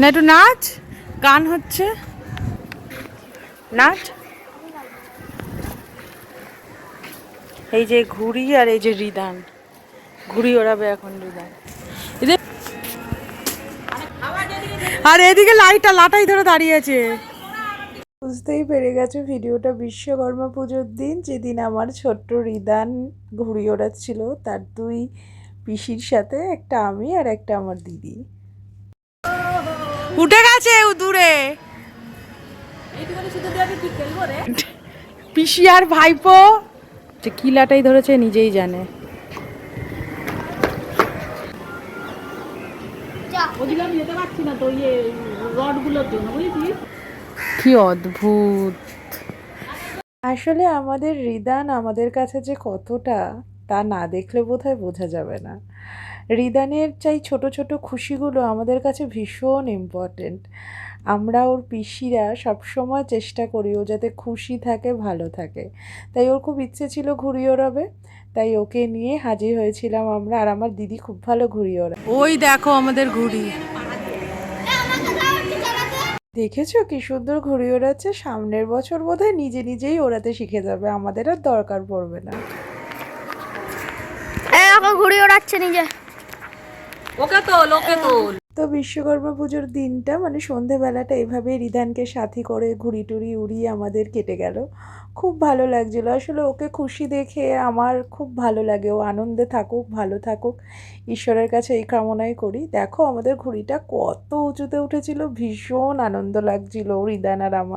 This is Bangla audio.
না একটু নাচ, গান হচ্ছে, নাচ। এই যে ঘুড়ি আর এই যে রিদান, ঘুড়ি ওড়াবে এখন রিদান। আর এদিকে লাইটটা লাটাই ধরে দাঁড়িয়ে আছে। বুঝতেই পেরে গেছো ভিডিওটা বিশ্বকর্মা পুজোর দিন, যেদিন আমার ছোট্ট রিদান ঘুড়ি ওড়াচ্ছিল তার দুই পিসির সাথে, একটা আমি আর একটা আমার দিদি। উঠে গেছে ও দূরে, পিসি আর ভাইপো যে কি লাটাই ধরেছে নিজেই জানে। কি অদ্ভুত আসলে আমাদের রিদান আমাদের কাছে যে কতটা, তা না দেখলে বোধহয় বোঝা যাবে না। রিদানের চাই ছোট ছোট খুশিগুলো আমাদের কাছে ভীষণ ইম্পর্টেন্ট। আমরা ওর পিসিরা সবসময় চেষ্টা করি ও যাতে খুশি থাকে, ভালো থাকে। তাই ওর খুব ইচ্ছে ছিল ঘুড়ি ওড়াবে, তাই ওকে নিয়ে হাজির হয়েছিলাম আমরা। আর আমার দিদি খুব ভালো ঘুড়ি ওড়ায়। ওই দেখো আমাদের ঘুড়ি, দেখেছো কি সুন্দর ঘুড়ি ওড়াচ্ছে। সামনের বছর বোধহয় নিজে নিজেই ওড়াতে শিখে যাবে, আমাদের আর দরকার পড়বে না। এখন ঘুড়ি ওড়াচ্ছে নিজে, ওকে তোল, ওকে তোল। তো বিশ্বকর্মা পুজোর দিনটা মানে সন্ধেবেলাটা এভাবে রিধানকে সাথী করে ঘুড়ি টুড়ি উড়িয়ে আমাদের কেটে গেল। খুব ভালো লাগছিল আসলে ওকে খুশি দেখে, আমার খুব ভালো লাগে। ও আনন্দে থাকুক, ভালো থাকুক, ঈশ্বরের কাছে এই কামনাই করি। দেখো আমাদের ঘুড়িটা কত উঁচুতে উঠেছিল, ভীষণ আনন্দ লাগছিল রিদান আর আমার।